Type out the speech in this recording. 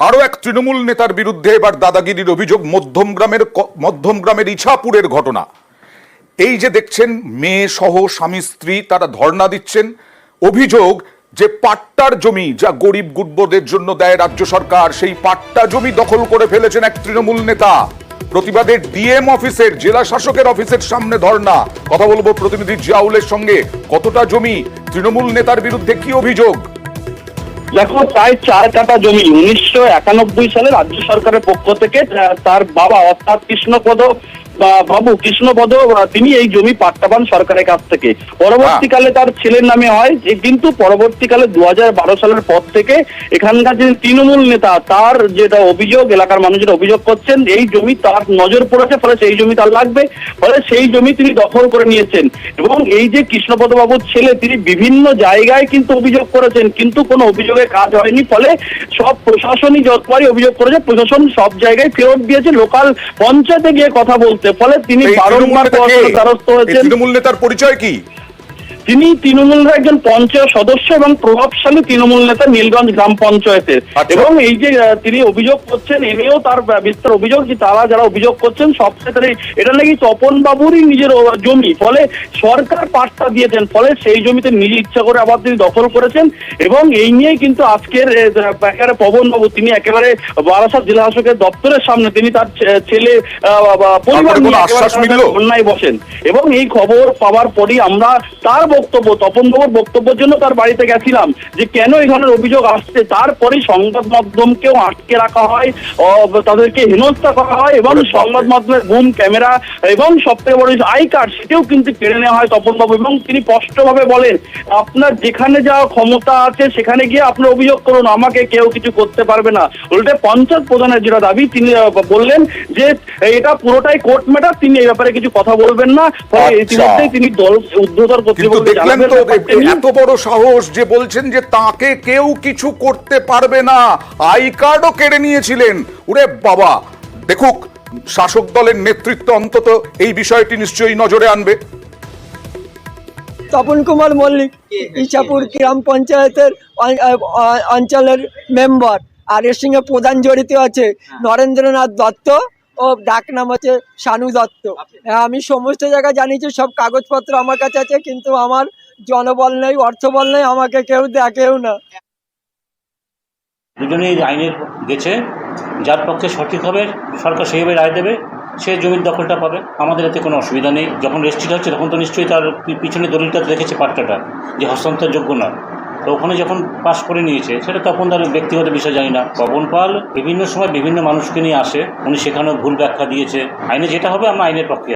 আরো এক তৃণমূল নেতার বিরুদ্ধে এবার দাদাগিরির অভিযোগ। মধ্যমগ্রামের ইছাপুরের ঘটনা। এই যে দেখছেন মেয়ে সহ স্বামী স্ত্রী তারা ধর্ণা দিচ্ছেন। অভিযোগ যে পাট্টার জমি যা গরিব গুর্বদের জন্য দেয় রাজ্য সরকার, সেই পাট্টা জমি দখল করে ফেলেছেন এক তৃণমূল নেতা। প্রতিবাদে ডিএম অফিসের, জেলা শাসকের অফিসের সামনে ধর্ণা। কথা বলবো প্রতিনিধি জিয়াউলের সঙ্গে। কতটা জমি, তৃণমূল নেতার বিরুদ্ধে কি অভিযোগ? দেখো, প্রায় 4 কাঠা জমি 1991 সালে রাজ্য সরকারের পক্ষ থেকে তার বাবা অর্থাৎ কৃষ্ণপদ তিনি এই জমি পাট্টা পান সরকারের কাছ থেকে। পরবর্তীকালে তার ছেলের নামে হয়, কিন্তু পরবর্তীকালে 2012 সালের পর থেকে এখানকার যে তৃণমূল নেতা তার যেটা অভিযোগ, এলাকার মানুষের অভিযোগ করছেন এই জমি তার নজর পড়েছে, ফলে সেই জমি তার লাগবে, ফলে সেই জমি তিনি দখল করে নিয়েছেন। এবং এই যে কৃষ্ণপদ বাবুর ছেলে তিনি বিভিন্ন জায়গায় কিন্তু অভিযোগ করেছেন, কিন্তু কোনো অভিযোগে কাজ হয়নি। ফলে সব প্রশাসনই যতবারই অভিযোগ করেছে, প্রশাসন সব জায়গায় ফেরত দিয়েছে লোকাল পঞ্চায়েতে গিয়ে কথা বলতে। ফলে তিনি বারংবার দ্বারস্থ হয়েছেন। তৃণমূল নেতার পরিচয় কি? তিনি তৃণমূলের একজন পঞ্চায়েত সদস্য এবং প্রভাবশালী তৃণমূল নেতা নীলগঞ্জ গ্রাম পঞ্চায়েতের। এবং এই যে তিনি অভিযোগ করছেন, এনেও তার বিস্তার অভিযোগ যে তারা যারা অভিযোগ করছেন সব ক্ষেত্রে এটা নাকি তপন বাবুরই নিজের জমি, ফলে সরকার পাট্টা দিয়েছেন, ফলে সেই জমিতে নিজে ইচ্ছা করে আবার তিনি দখল করেছেন। এবং এই নিয়েই কিন্তু আজকের একেবারে পবন বাবু তিনি একেবারে বারাসাত জেলা শাসকের দপ্তরের সামনে তিনি তার ছেলে পরিবার নিয়ে ধর্নায় বসেন। এবং এই খবর পাওয়ার পরই আমরা তার বক্তব্য, তপন বাবুর বক্তব্যের জন্য তার বাড়িতে গেছিলাম যে কেন এই ধরনের অভিযোগ আসছে। তারপরে সংবাদ মাধ্যমকেও আটকে রাখা হয়, তাদেরকে হেনস্থা করা হয় এবং সংবাদ মাধ্যমের বুম ক্যামেরা এবং সবথেকে বড় আই কার্ড সেটাও কিন্তু কেড়ে নেওয়া হয় তপন বাবু। এবং তিনি স্পষ্টভাবে বলেন, আপনার যেখানে যাওয়া ক্ষমতা আছে সেখানে গিয়ে আপনার অভিযোগ করুন, আমাকে কেউ কিছু করতে পারবে না। উল্টে পঞ্চায়েত প্রধানের যেটা দাবি, তিনি বললেন যে এটা পুরোটাই কোর্ট ম্যাটার, তিনি এই ব্যাপারে কিছু কথা বলবেন না। ইতিমধ্যেই তিনি দল উদ্ধতর কর্তৃপক্ষ এত বড় সাহস যে বলছেন যে তাকে কেউ কিছু করতে পারবে না, আই কার্ডও কেড়ে নিয়েছিলেন। ওরে বাবা! দেখুক শাসক দলের নেতৃত্ব অন্তত এই বিষয়টি নিশ্চয়ই নজরে আনবে। তপন কুমার মল্লিক, ইছাপুর গ্রাম পঞ্চায়েতের অঞ্চলের মেম্বার, আর এর সঙ্গে প্রধান জড়িত আছে নরেন্দ্রনাথ দত্ত ও ডাক নাম হচ্ছে শানু দত্ত। আমি সমস্ত জায়গায় জানিয়েছি, সব কাগজপত্র আমার কাছে আছে, কিন্তু আমার জনবল নেই, অর্থবল নেই, আমাকে কেউ দেখেও না। দুজনেই আইনের গেছে, যার পক্ষে সঠিক হবে সরকার সেইভাবে রায় দেবে, সে জমির দখলটা পাবে। আমাদের এতে কোনো অসুবিধা নেই। যখন রেজিস্ট্রি হচ্ছে তখন তো নিশ্চয়ই তার পিছনে দলিলটা দেখেছে পাট্টাটা যে হস্তান্তরযোগ্য না, তো ওখানে যখন পাস করে নিয়েছে সেটা তখন তার ব্যক্তিগত বিষয় জানি না। পবন পাল বিভিন্ন সময় বিভিন্ন মানুষকে নিয়ে আসে, উনি সেখানেও ভুল ব্যাখ্যা দিয়েছে। আইনে যেটা হবে আমরা আইনের পক্ষে।